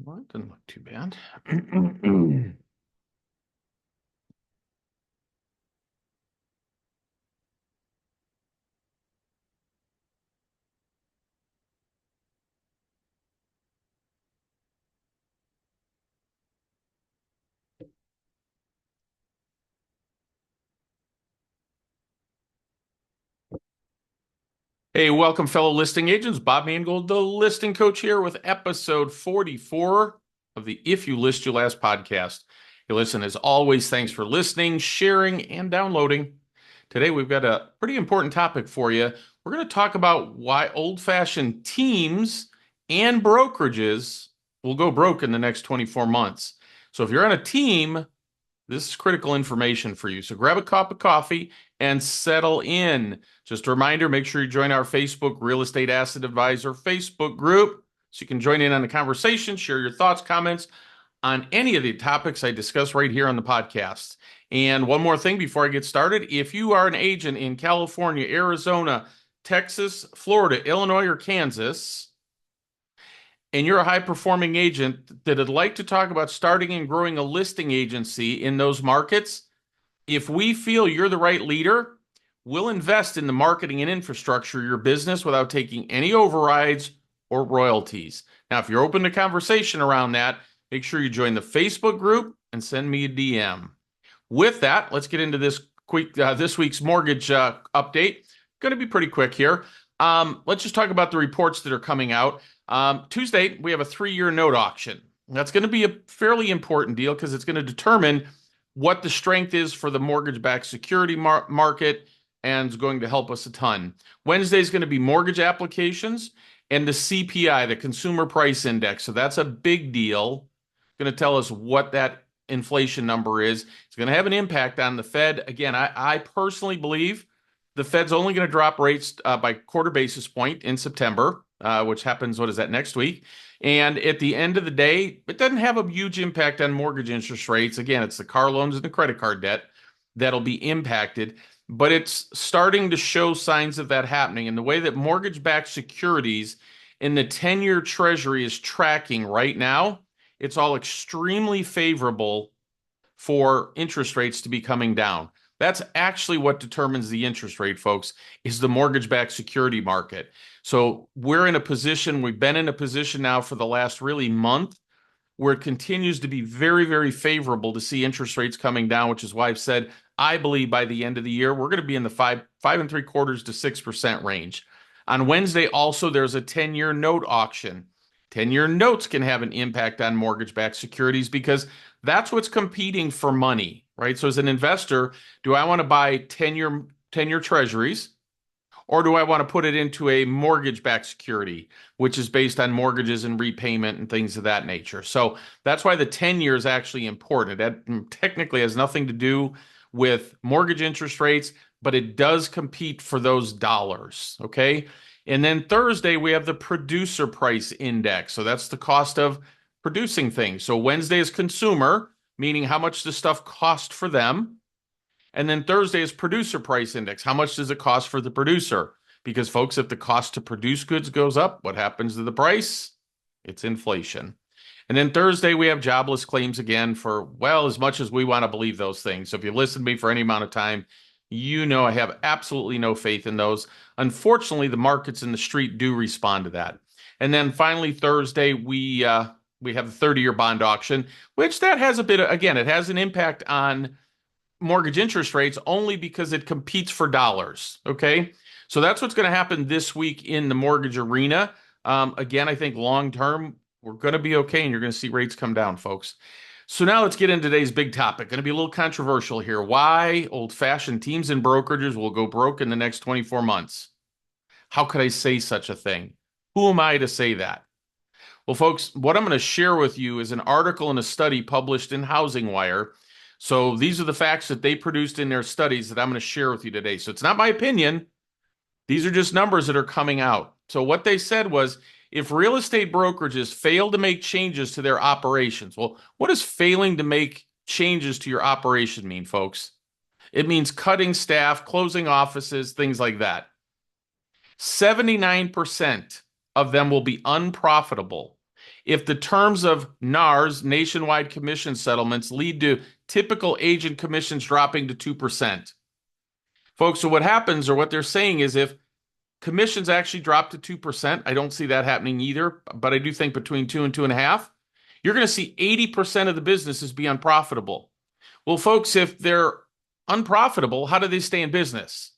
Well, it doesn't look too bad. Hey, welcome, fellow listing agents. Bob Mangold, the listing coach here with episode 44 of the If You List Your Last podcast. Hey, listen, as always, thanks for listening, sharing, and downloading. Today, we've got a pretty important topic for you. We're going to talk about why old-fashioned teams and brokerages will go broke in the next 24 months. So if you're on a team, this is critical information for you. So grab a cup of coffee and settle in. Just a reminder, make sure you join our Facebook Real Estate Asset Advisor Facebook group so you can join in on the conversation, share your thoughts, comments on any of the topics I discuss right here on the podcast. And one more thing before I get started, if you are an agent in California, Arizona, Texas, Florida, Illinois, or Kansas, and you're a high-performing agent that would like to talk about starting and growing a listing agency in those markets, if we feel you're the right leader, we'll invest in the marketing and infrastructure of your business without taking any overrides or royalties. Now, if you're open to conversation around that, make sure you join the Facebook group and send me a DM. With that, let's get into this week's mortgage update. Going to be pretty quick here. Let's just talk about the reports that are coming out. Tuesday, we have a 3-year note auction. That's going to be a fairly important deal because it's going to determine what the strength is for the mortgage-backed security market and is going to help us a ton. Wednesday is going to be mortgage applications and the CPI, the Consumer Price Index. So that's a big deal. Going to tell us what that inflation number is. It's going to have an impact on the Fed. Again, I personally believe the Fed's only going to drop rates by quarter basis point in September, which happens, what is that, next week? And at the end of the day, it doesn't have a huge impact on mortgage interest rates. Again, it's the car loans and the credit card debt that'll be impacted, but it's starting to show signs of that happening. And the way that mortgage-backed securities in the 10-year Treasury is tracking right now, it's all extremely favorable for interest rates to be coming down. That's actually what determines the interest rate, folks, is the mortgage-backed security market. So we've been in a position now for the last really month where it continues to be very, very favorable to see interest rates coming down, which is why I've said I believe by the end of the year, we're going to be in the 5.75 to 6% range. On Wednesday, also, there's a 10-year note auction. 10-year notes can have an impact on mortgage-backed securities because that's what's competing for money, right? So as an investor, do I want to buy 10-year treasuries, or do I want to put it into a mortgage-backed security, which is based on mortgages and repayment and things of that nature? So that's why the 10-year is actually important. That technically has nothing to do with mortgage interest rates, but it does compete for those dollars, okay? And then Thursday, we have the producer price index. So that's the cost of producing things. So Wednesday is consumer, meaning how much does stuff cost for them. And then Thursday is producer price index. How much does it cost for the producer? Because, folks, if the cost to produce goods goes up, what happens to the price? It's inflation. And then Thursday, we have jobless claims again for, well, as much as we want to believe those things. So if you listen to me for any amount of time, you know I have absolutely no faith in those. Unfortunately, the markets in the street do respond to that. And then finally, Thursday, we have the 30-year bond auction, which that has it has an impact on mortgage interest rates only because it competes for dollars, okay? So that's what's going to happen this week in the mortgage arena. Again, I think long-term, we're going to be okay, and you're going to see rates come down, folks. So now let's get into today's big topic. Going to be a little controversial here. Why old-fashioned teams and brokerages will go broke in the next 24 months. How could I say such a thing? Who am I to say that? Well, folks, what I'm going to share with you is an article and a study published in Housing Wire. So these are the facts that they produced in their studies that I'm going to share with you today. So it's not my opinion. These are just numbers that are coming out. So what they said was, if real estate brokerages fail to make changes to their operations, well, what does failing to make changes to your operation mean, folks? It means cutting staff, closing offices, things like that. 79% of them will be unprofitable if the terms of NARS, nationwide commission settlements, lead to typical agent commissions dropping to 2%. Folks, so what happens, or what they're saying, is if commissions actually drop to 2%, I don't see that happening either, but I do think between 2 and 2.5%, you're going to see 80% of the businesses be unprofitable. Well, folks, if they're unprofitable, how do they stay in business?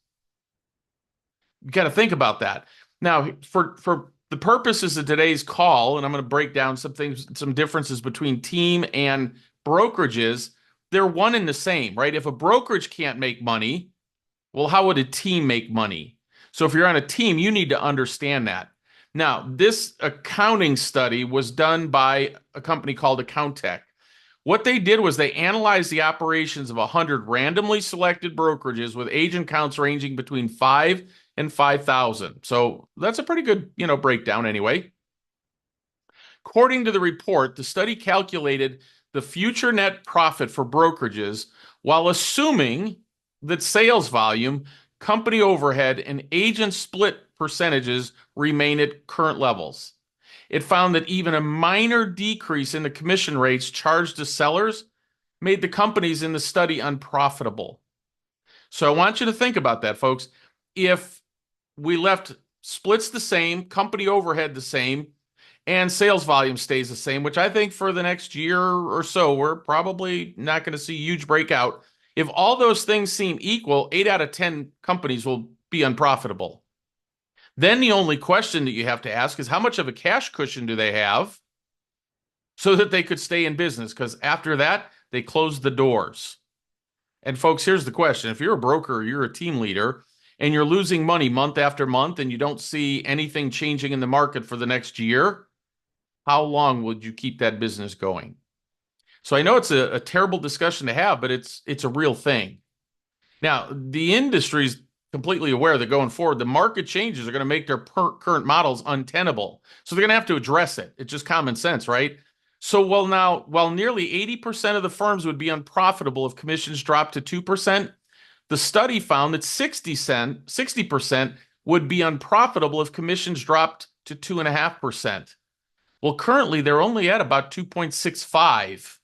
You got to think about that. Now, for the purposes of today's call, and I'm going to break down some things, some differences between team and brokerages. They're one and the same, right? If a brokerage can't make money, well, how would a team make money? So if you're on a team, you need to understand that. Now, this accounting study was done by a company called AccountTech. What they did was they analyzed the operations of 100 randomly selected brokerages with agent counts ranging between 5 and 5,000. So that's a pretty good, breakdown anyway. According to the report, the study calculated the future net profit for brokerages while assuming that sales volume, company overhead, and agent split percentages remain at current levels. It found that even a minor decrease in the commission rates charged to sellers made the companies in the study unprofitable. So I want you to think about that, folks. If we left splits the same, company overhead the same, and sales volume stays the same, which I think for the next year or so, we're probably not going to see a huge breakout. If all those things seem equal, 8 out of 10 companies will be unprofitable. Then the only question that you have to ask is how much of a cash cushion do they have so that they could stay in business? Because after that, they close the doors. And folks, here's the question. If you're a broker or you're a team leader and you're losing money month after month and you don't see anything changing in the market for the next year, how long would you keep that business going? So I know it's a terrible discussion to have, but it's a real thing. Now, the industry's completely aware that going forward, the market changes are going to make their current models untenable. So they're going to have to address it. It's just common sense, right? So while nearly 80% of the firms would be unprofitable if commissions dropped to 2%, the study found that 60% would be unprofitable if commissions dropped to 2.5%. Well, currently they're only at about 2.65.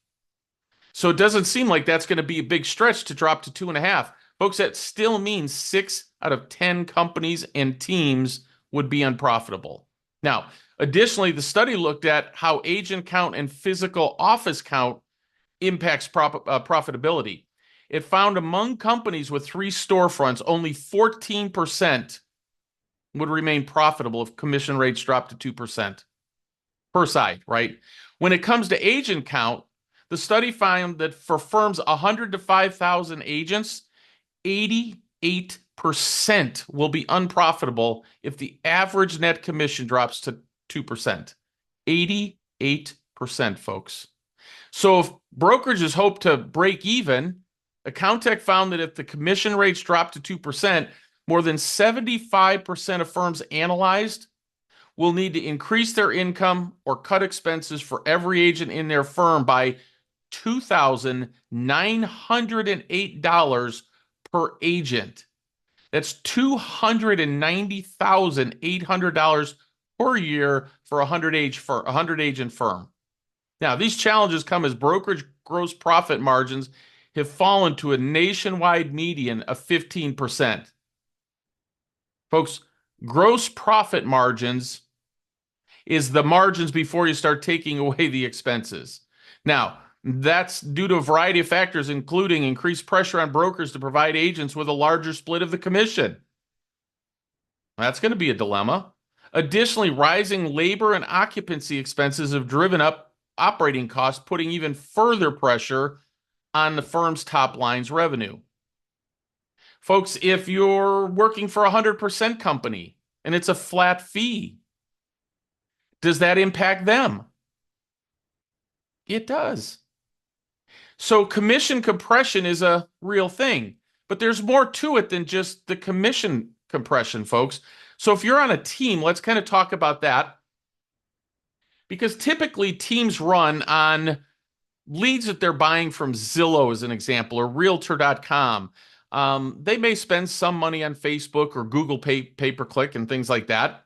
So it doesn't seem like that's going to be a big stretch to drop to 2.5. Folks, that still means 6 out of 10 companies and teams would be unprofitable. Now, additionally, the study looked at how agent count and physical office count impacts profitability. It found among companies with 3 storefronts, only 14% would remain profitable if commission rates dropped to 2% per side, right? When it comes to agent count, the study found that for firms 100 to 5,000 agents, 88% will be unprofitable if the average net commission drops to 2%. 88%, folks. So if brokerages hope to break even, AccountTech found that if the commission rates drop to 2%, more than 75% of firms analyzed will need to increase their income or cut expenses for every agent in their firm by $2,908 per agent. That's $290,800 per year for a 100-agent firm. Now, these challenges come as brokerage gross profit margins have fallen to a nationwide median of 15%. Folks, gross profit margins is the margins before you start taking away the expenses. Now, that's due to a variety of factors, including increased pressure on brokers to provide agents with a larger split of the commission. That's going to be a dilemma. Additionally, rising labor and occupancy expenses have driven up operating costs, putting even further pressure on the firm's top line's revenue. Folks, if you're working for a 100% company and it's a flat fee, does that impact them? It does. So commission compression is a real thing, but there's more to it than just the commission compression, folks. So if you're on a team, let's kind of talk about that, because typically teams run on leads that they're buying from Zillow, as an example, or Realtor.com. They may spend some money on Facebook or Google pay-per-click and things like that.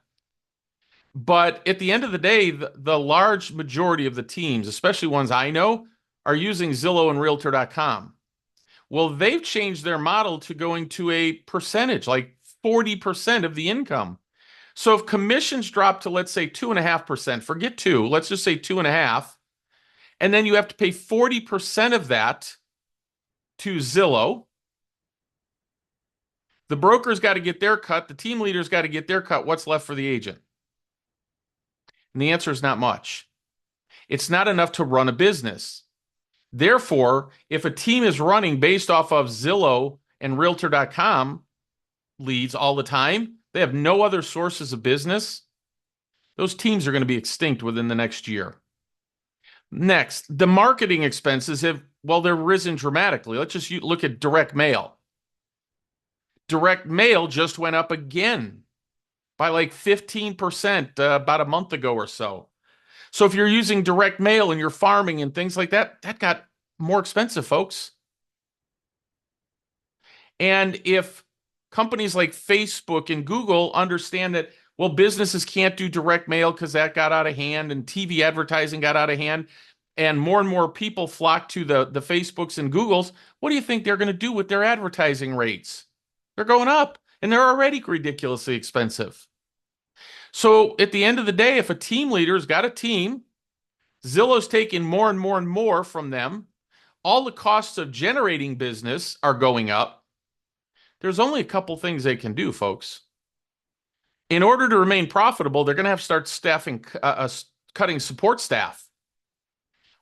But at the end of the day, the large majority of the teams, especially ones I know, are using Zillow and Realtor.com. Well, they've changed their model to going to a percentage, like 40% of the income. So if commissions drop to, let's say, 2.5%, forget two, let's just say 2.5, and then you have to pay 40% of that to Zillow. The broker's got to get their cut, the team leader's got to get their cut. What's left for the agent? And the answer is not much. It's not enough to run a business. Therefore, if a team is running based off of Zillow and Realtor.com leads all the time, they have no other sources of business, those teams are going to be extinct within the next year. Next, the marketing expenses have, well, they're risen dramatically. Let's just look at direct mail. Direct mail just went up again by like 15% about a month ago or so. So if you're using direct mail and you're farming and things like that, that got more expensive, folks. And if companies like Facebook and Google understand that, well, businesses can't do direct mail because that got out of hand and TV advertising got out of hand, and more people flock to the Facebooks and Googles, what do you think they're going to do with their advertising rates? They're going up, and they're already ridiculously expensive. So at the end of the day, if a team leader's got a team, Zillow's taking more and more and more from them, all the costs of generating business are going up. There's only a couple things they can do, folks. In order to remain profitable, they're going to have to start cutting support staff.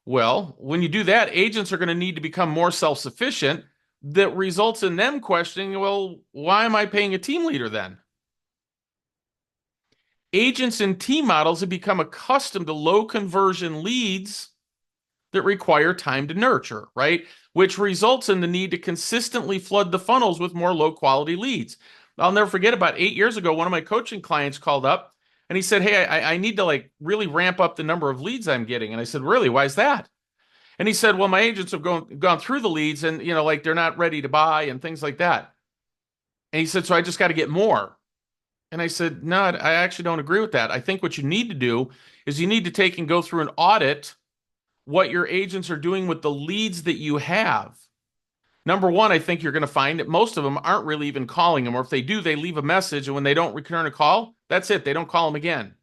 Well, when you do that, agents are going to need to become more self-sufficient. That results in them questioning, well, why am I paying a team leader then? Agents and team models have become accustomed to low conversion leads that require time to nurture, right? Which results in the need to consistently flood the funnels with more low quality leads. I'll never forget, about 8 years ago, one of my coaching clients called up and he said, hey, I need to like really ramp up the number of leads I'm getting. And I said, really? Why is that? And he said, well, my agents have gone through the leads and, like they're not ready to buy and things like that. And he said, so I just got to get more. And I said, no, I actually don't agree with that. I think what you need to do is you need to take and go through an audit what your agents are doing with the leads that you have. Number one, I think you're going to find that most of them aren't really even calling them, or if they do, they leave a message, and when they don't return a call, that's it. They don't call them again.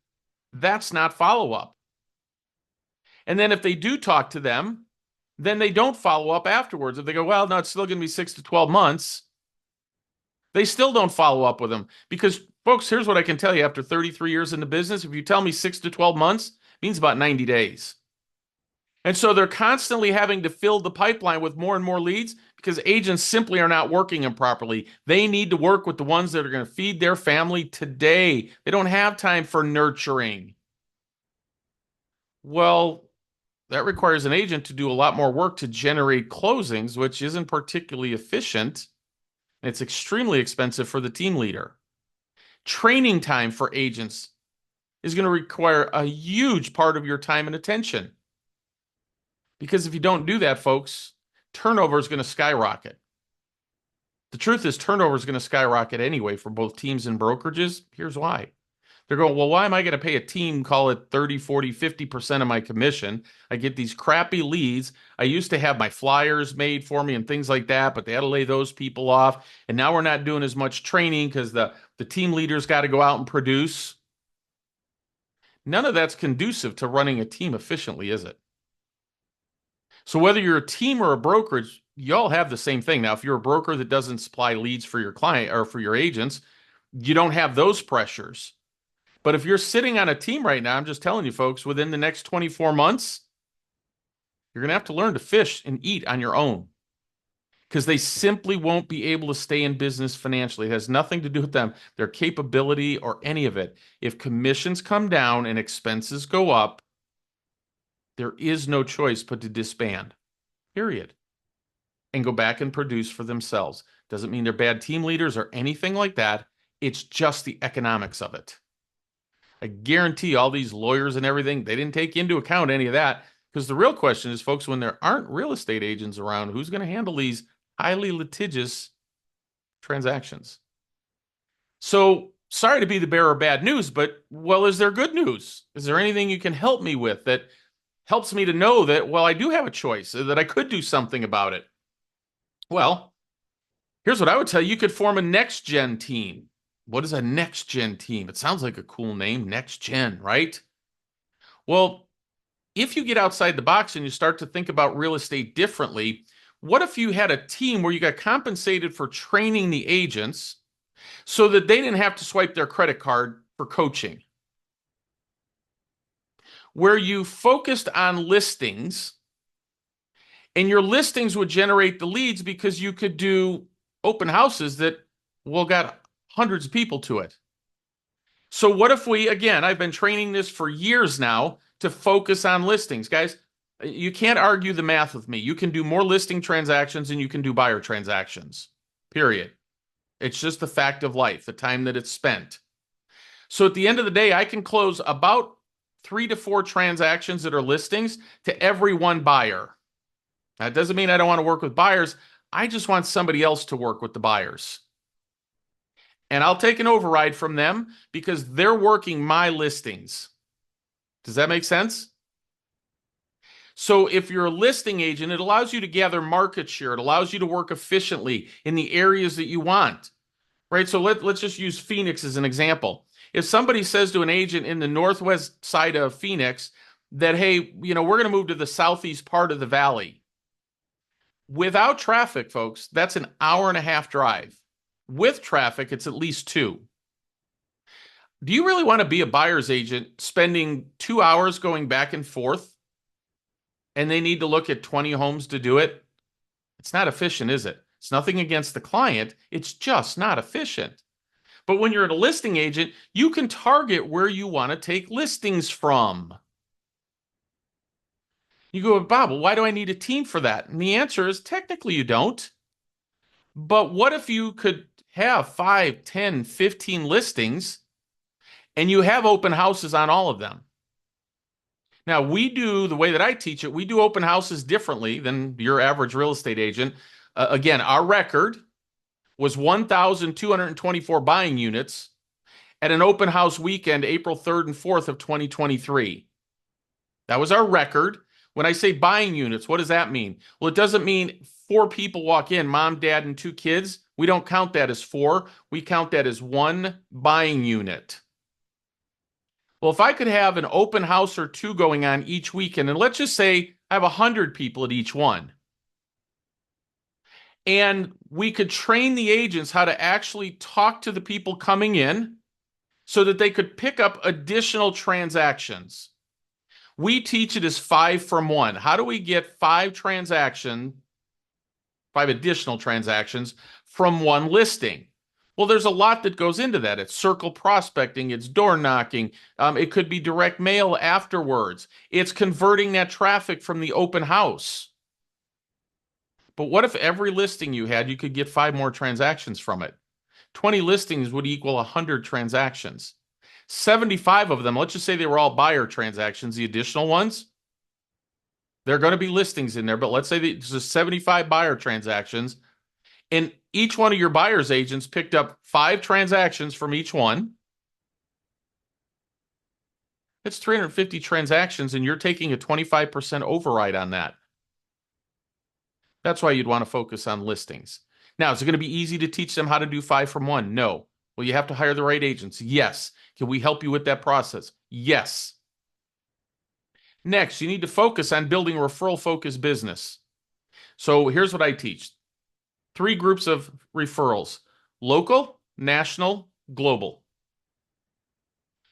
That's not follow-up. And then if they do talk to them, then they don't follow up afterwards. If they go, well, no, it's still going to be 6 to 12 months, they still don't follow up with them. Because, folks, here's what I can tell you. After 33 years in the business, if you tell me 6 to 12 months, it means about 90 days. And so they're constantly having to fill the pipeline with more and more leads because agents simply are not working them properly. They need to work with the ones that are going to feed their family today. They don't have time for nurturing. Well, that requires an agent to do a lot more work to generate closings, which isn't particularly efficient. It's extremely expensive for the team leader. Training time for agents is going to require a huge part of your time and attention. Because if you don't do that, folks, turnover is going to skyrocket. The truth is, turnover is going to skyrocket anyway for both teams and brokerages. Here's why. They're going, well, why am I going to pay a team, call it 30, 40, 50% of my commission? I get these crappy leads. I used to have my flyers made for me and things like that, but they had to lay those people off. And now we're not doing as much training because the team leaders got to go out and produce. None of that's conducive to running a team efficiently, is it? So whether you're a team or a brokerage, you all have the same thing. Now, if you're a broker that doesn't supply leads for your client or for your agents, you don't have those pressures. But if you're sitting on a team right now, I'm just telling you, folks, within the next 24 months, you're going to have to learn to fish and eat on your own because they simply won't be able to stay in business financially. It has nothing to do with them, their capability, or any of it. If commissions come down and expenses go up, there is no choice but to disband, period, and go back and produce for themselves. Doesn't mean they're bad team leaders or anything like that. It's just the economics of it. I guarantee all these lawyers and everything, they didn't take into account any of that because the real question is, folks, when there aren't real estate agents around, who's going to handle these highly litigious transactions? So sorry to be the bearer of bad news, but, well, is there good news? Is there anything you can help me with that helps me to know that, well, I do have a choice, that I could do something about it? Well, here's what I would tell you. You could form a next gen team. What is a next gen team? It sounds like a cool name, next gen, right? Well, if you get outside the box and you start to think about real estate differently, what if you had a team where you got compensated for training the agents so that they didn't have to swipe their credit card for coaching? Where you focused on listings and your listings would generate the leads because you could do open houses that, well, got hundreds of people to it. So what if we, again, I've been training this for years now to focus on listings. Guys, you can't argue the math with me. You can do more listing transactions than you can do buyer transactions, period. It's just the fact of life, the time that it's spent. So at the end of the day, I can close about 3 to 4 transactions that are listings to every one buyer. That doesn't mean I don't want to work with buyers. I just want somebody else to work with the buyers. And I'll take an override from them because they're working my listings. Does that make sense? So if you're a listing agent, it allows you to gather market share. It allows you to work efficiently in the areas that you want, right? So let's just use Phoenix as an example. If somebody says to an agent in the northwest side of Phoenix that, hey, we're going to move to the southeast part of the valley. Without traffic, folks, that's an hour and a half drive. With traffic, it's at least 2. Do you really want to be a buyer's agent spending 2 hours going back and forth and they need to look at 20 homes to do it? It's not efficient, is it? It's nothing against the client. It's just not efficient. But when you're a listing agent, you can target where you want to take listings from. You go, Bob, well, why do I need a team for that? And the answer is technically you don't. But what if you could have 5, 10, 15 listings and you have open houses on all of them? Now, we do, the way that I teach it, we do open houses differently than your average real estate agent. Again, our record was 1,224 buying units at an open house weekend, April 3rd and 4th of 2023. That was our record. When I say buying units, what does that mean? Well, it doesn't mean 4 people walk in, mom, dad, and 2 kids. We don't count that as 4. We count that as 1 buying unit. Well, if I could have an open house or 2 going on each weekend, and let's just say I have 100 people at each one, and we could train the agents how to actually talk to the people coming in so that they could pick up additional transactions. We teach it as 5 from 1. How do we get 5 additional transactions from 1 listing? Well, there's a lot that goes into that. It's circle prospecting, it's door knocking, it could be direct mail afterwards. It's converting that traffic from the open house. But what if every listing you had, you could get 5 more transactions from it? 20 listings would equal 100 transactions. 75 of them, let's just say they were all buyer transactions, the additional ones, they're going to be listings in there, but let's say there's 75 buyer transactions, and each one of your buyer's agents picked up 5 transactions from each one. That's 350 transactions, and you're taking a 25% override on that. That's why you'd want to focus on listings. Now, is it going to be easy to teach them how to do 5 from 1? No. Well, you have to hire the right agents. Yes. Can we help you with that process? Yes. Next, you need to focus on building a referral-focused business. So here's what I teach. 3 groups of referrals: local, national, global.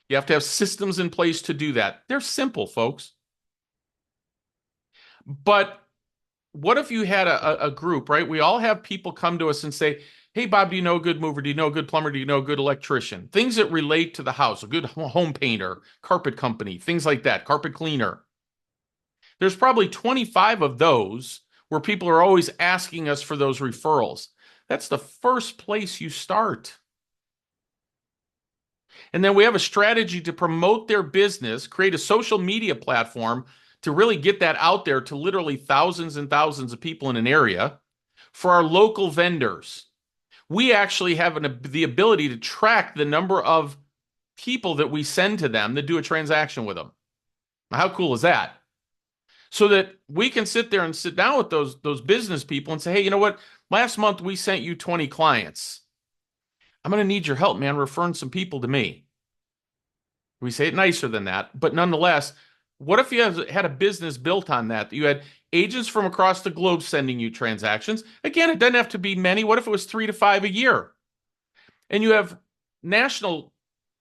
You have to have systems in place to do that. They're simple, folks. But what if you had a group, right? We all have people come to us and say, hey, Bob, do you know a good mover? Do you know a good plumber? Do you know a good electrician? Things that relate to the house, a good home painter, carpet company, things like that, carpet cleaner. There's probably 25 of those where people are always asking us for those referrals. That's the first place you start. And then we have a strategy to promote their business, create a social media platform to really get that out there to literally thousands and thousands of people in an area for our local vendors. We actually have the ability to track the number of people that we send to them that do a transaction with them. How cool is that? So that we can sit there and sit down with those business people and say, hey, you know what? Last month we sent you 20 clients. I'm going to need your help, man, referring some people to me. We say it nicer than that, but nonetheless, what if you had a business built on that? You had agents from across the globe sending you transactions. Again, it doesn't have to be many. What if it was 3 to 5 a year? And you have national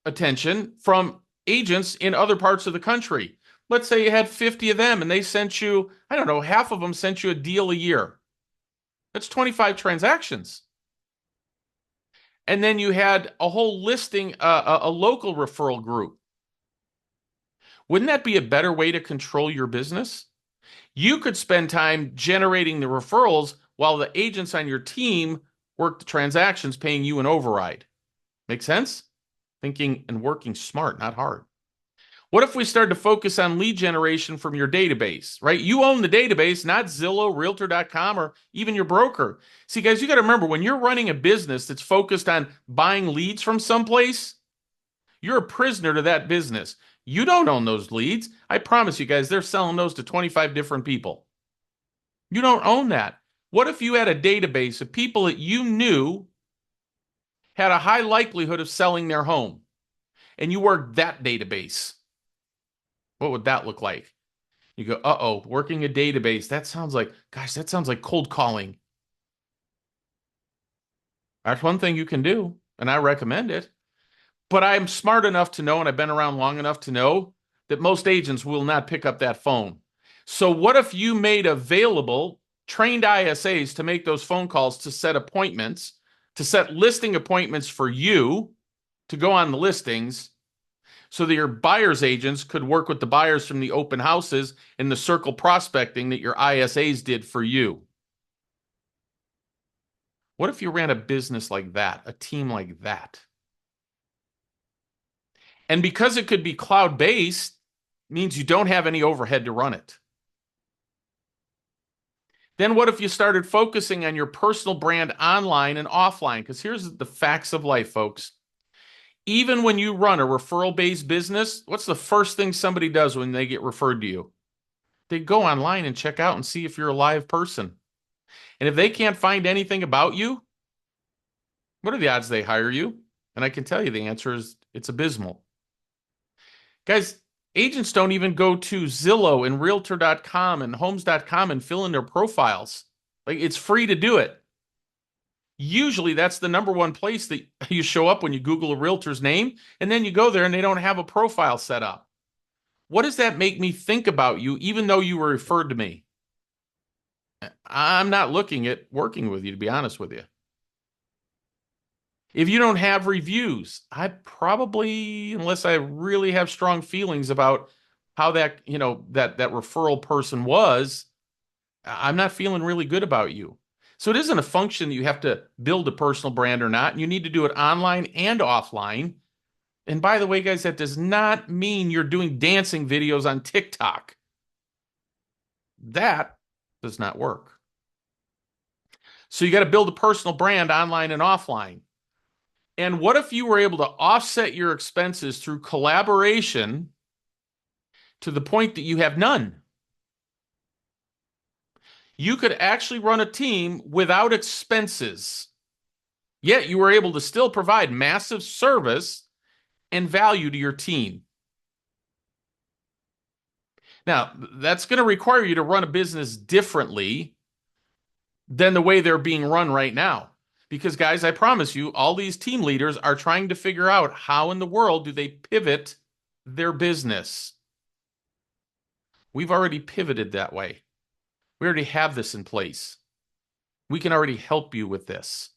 attention from agents in other parts of the country. Let's say you had 50 of them and they sent you, I don't know, half of them sent you a deal a year. That's 25 transactions. And then you had a whole listing, a local referral group. Wouldn't that be a better way to control your business? You could spend time generating the referrals while the agents on your team work the transactions, paying you an override. Make sense? Thinking and working smart, not hard. What if we started to focus on lead generation from your database, right? You own the database, not Zillow, Realtor.com, or even your broker. See, guys, you got to remember when you're running a business that's focused on buying leads from someplace, you're a prisoner to that business. You don't own those leads. I promise you guys, they're selling those to 25 different people. You don't own that. What if you had a database of people that you knew had a high likelihood of selling their home and you worked that database? What would that look like? You go, uh-oh, working a database. That sounds like cold calling. That's one thing you can do, and I recommend it. But I'm smart enough to know, and I've been around long enough to know that most agents will not pick up that phone. So what if you made available trained ISAs to make those phone calls, to set appointments, to set listing appointments for you to go on the listings, so that your buyer's agents could work with the buyers from the open houses and the circle prospecting that your ISAs did for you? What if you ran a business like that, a team like that? And because it could be cloud-based, means you don't have any overhead to run it. Then what if you started focusing on your personal brand online and offline? Because here's the facts of life, folks. Even when you run a referral-based business, what's the first thing somebody does when they get referred to you? They go online and check out and see if you're a live person. And if they can't find anything about you, what are the odds they hire you? And I can tell you the answer is it's abysmal. Guys, agents don't even go to Zillow and Realtor.com and Homes.com and fill in their profiles. Like, it's free to do it. Usually that's the number one place that you show up when you Google a realtor's name, and then you go there and they don't have a profile set up. What does that make me think about you, even though you were referred to me? I'm not looking at working with you, to be honest with you. If you don't have reviews, I probably, unless I really have strong feelings about how that, that referral person was, I'm not feeling really good about you. So it isn't a function that you have to build a personal brand or not. And you need to do it online and offline. And by the way, guys, that does not mean you're doing dancing videos on TikTok. That does not work. So you got to build a personal brand online and offline. And what if you were able to offset your expenses through collaboration to the point that you have none? You could actually run a team without expenses, yet you were able to still provide massive service and value to your team. Now, that's going to require you to run a business differently than the way they're being run right now. Because, guys, I promise you, all these team leaders are trying to figure out how in the world do they pivot their business. We've already pivoted that way. We already have this in place. We can already help you with this.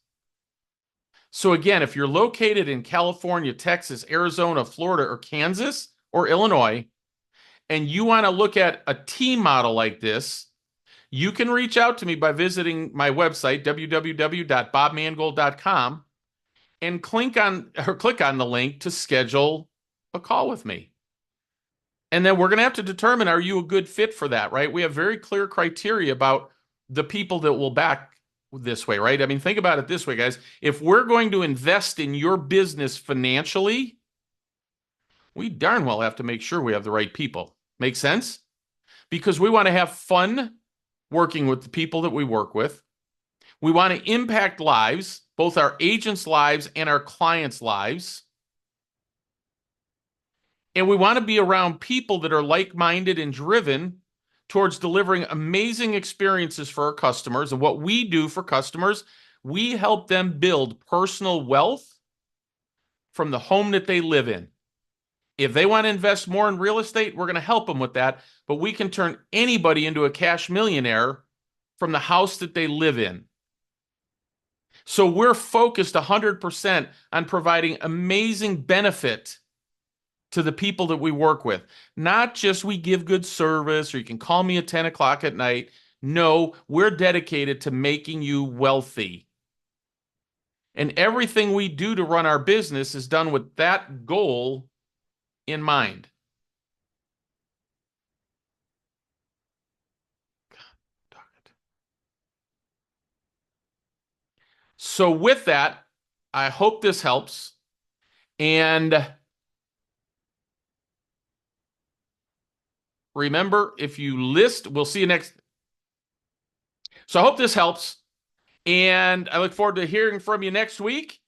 So again, if you're located in California, Texas, Arizona, Florida, or Kansas, or Illinois, and you want to look at a team model like this, you can reach out to me by visiting my website, www.bobmangold.com, and click on the link to schedule a call with me. And then we're going to have to determine, are you a good fit for that, right? We have very clear criteria about the people that will back this way, right? I mean, think about it this way, guys. If we're going to invest in your business financially, we darn well have to make sure we have the right people. Make sense? Because we want to have fun working with the people that we work with. We want to impact lives, both our agents' lives and our clients' lives. And we want to be around people that are like-minded and driven towards delivering amazing experiences for our customers. And what we do for customers, we help them build personal wealth from the home that they live in. If they want to invest more in real estate, we're going to help them with that. But we can turn anybody into a cash millionaire from the house that they live in. So we're focused 100% on providing amazing benefit to the people that we work with. Not just we give good service or you can call me at 10 o'clock at night. No, we're dedicated to making you wealthy. And everything we do to run our business is done with that goal in mind. So with that, I hope this helps. And remember, if you list, we'll see you next. So I hope this helps. And I look forward to hearing from you next week.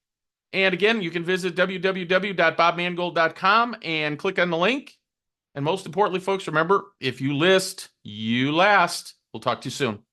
And again, you can visit www.bobmangold.com and click on the link. And most importantly, folks, remember, if you list, you last. We'll talk to you soon.